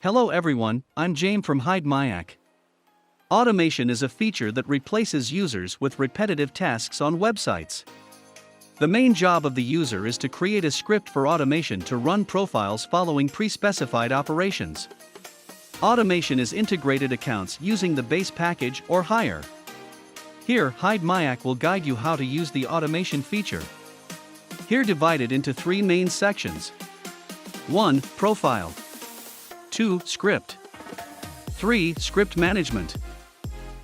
Hello everyone, I'm James from Hidemyacc. Automation is a feature that replaces users with repetitive tasks on websites. The main job of the user is to create a script for automation to run profiles following pre-specified operations. Automation is integrated accounts using the base package or higher. Here, Hidemyacc will guide you how to use the automation feature. Here divided into three main sections. 1. Profile. 2. Script. 3. Script management.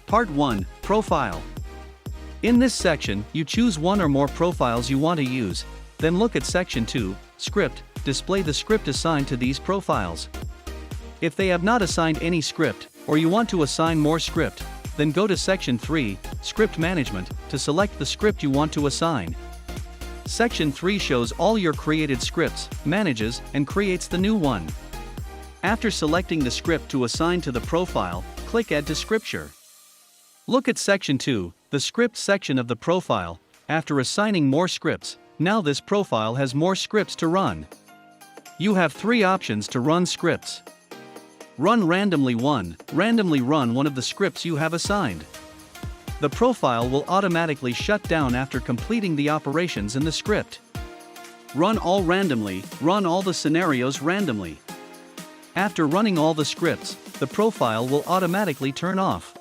Part 1. Profile. In this section, you choose one or more profiles you want to use, then look at section 2, Script, display the script assigned to these profiles. If they have not assigned any script, or you want to assign more script, then go to section 3, Script Management, to select the script you want to assign. Section 3 shows all your created scripts, manages, and creates the new one. After selecting the script to assign to the profile, click Add to Scripture. Look at section 2, the script section of the profile. After assigning more scripts, now this profile has more scripts to run. You have three options to run scripts. Run randomly randomly run one of the scripts you have assigned. The profile will automatically shut down after completing the operations in the script. Run all randomly, run all the scenarios randomly. After running all the scripts, the profile will automatically turn off.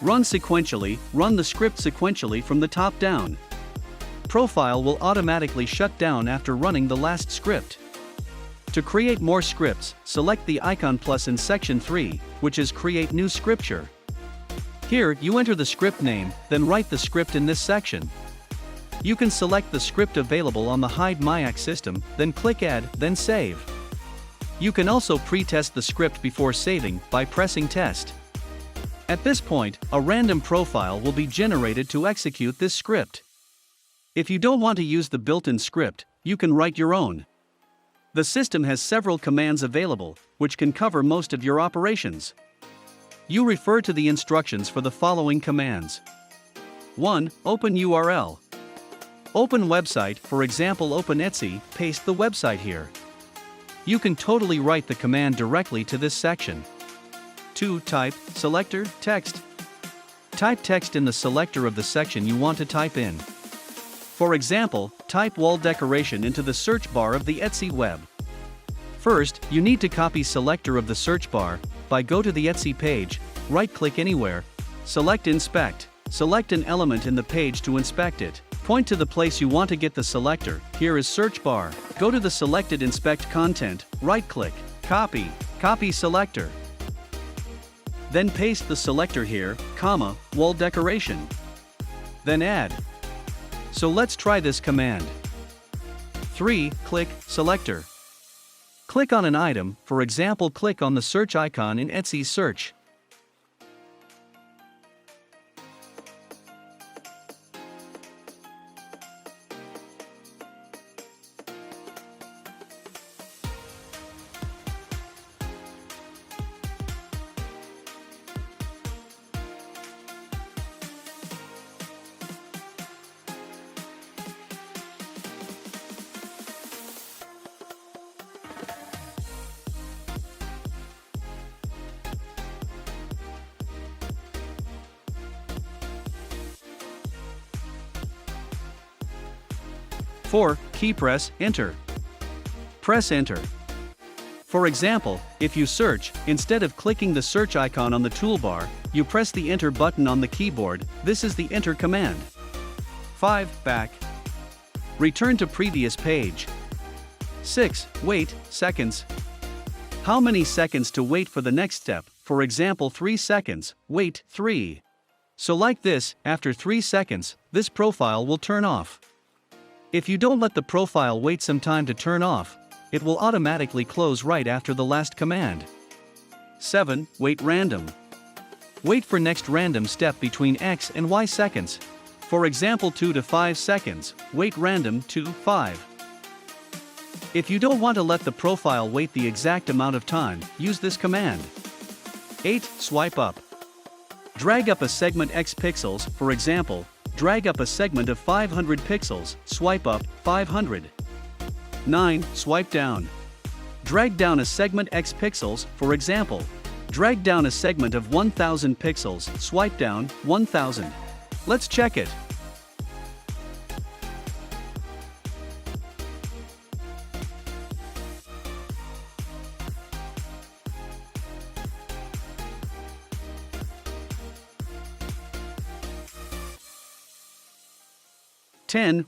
Run sequentially, run the script sequentially from the top down. Profile will automatically shut down after running the last script. To create more scripts, select the icon plus in section 3, which is Create New Scripture. Here, you enter the script name, then write the script in this section. You can select the script available on the Hidemyacc system, then click Add, then Save. You can also pre-test the script before saving by pressing Test. At this point, a random profile will be generated to execute this script. If you don't want to use the built-in script, you can write your own. The system has several commands available, which can cover most of your operations. You refer to the instructions for the following commands. 1. Open URL. Open website, for example open Etsy, paste the website here. You can totally write the command directly to this section. 2. Type, selector, text. Type text in the selector of the section you want to type in. For example, type wall decoration into the search bar of the Etsy web. First, you need to copy selector of the search bar. Go to the Etsy page, right-click anywhere, select Inspect, select an element in the page to inspect it. Point to the place you want to get the selector. Here is search bar. Go to the selected Inspect Content, right-click, copy selector. Then paste the selector here, wall decoration. Then add. So let's try this command. 3. Click selector. Click on an item, for example click on the search icon in Etsy search. Four. Key press enter. Press enter. For example, if you search, instead of clicking the search icon on the toolbar, you press the enter button on the keyboard. This is the enter command. 5. Back. Return to previous page. 6. Wait, seconds. How many seconds to wait for the next step? For example 3 seconds, wait 3. So like this, after 3 seconds, this profile will turn off. If you don't let the profile wait some time to turn off, it will automatically close right after the last command. 7. Wait random. Wait for next random step between X and Y seconds. For example 2 to 5 seconds, wait random 2, 5. If you don't want to let the profile wait the exact amount of time, use this command. 8. Swipe up. Drag up a segment X pixels, for example, drag up a segment of 500 pixels, swipe up, 500. 9. Swipe down. Drag down a segment X pixels, for example. Drag down a segment of 1000 pixels, swipe down, 1000. Let's check it.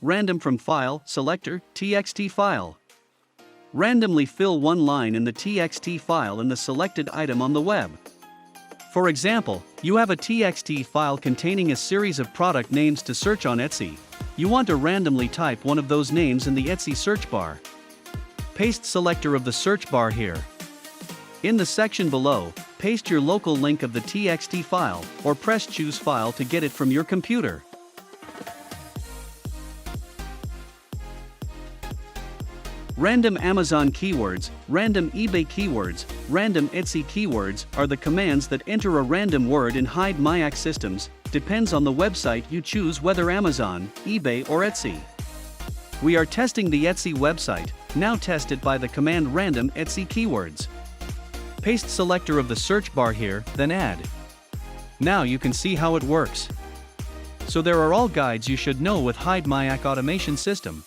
Random from file, selector, txt file. Randomly fill one line in the txt file in the selected item on the web. For example, you have a txt file containing a series of product names to search on Etsy. You want to randomly type one of those names in the Etsy search bar. Paste selector of the search bar here. In the section below, paste your local link of the txt file, or press choose file to get it from your computer. Random Amazon keywords, random eBay keywords, random Etsy keywords are the commands that enter a random word in Hidemyacc systems. Depends on the website you choose, whether Amazon, eBay or Etsy. We are testing the Etsy website, now test it by the command random Etsy keywords. Paste selector of the search bar here, then add. Now you can see how it works. So there are all guides you should know with Hidemyacc automation system.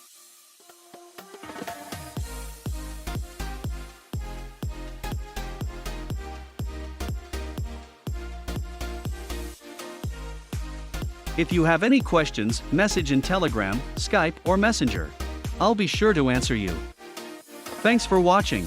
If you have any questions, message in Telegram, Skype or Messenger. I'll be sure to answer you. Thanks for watching.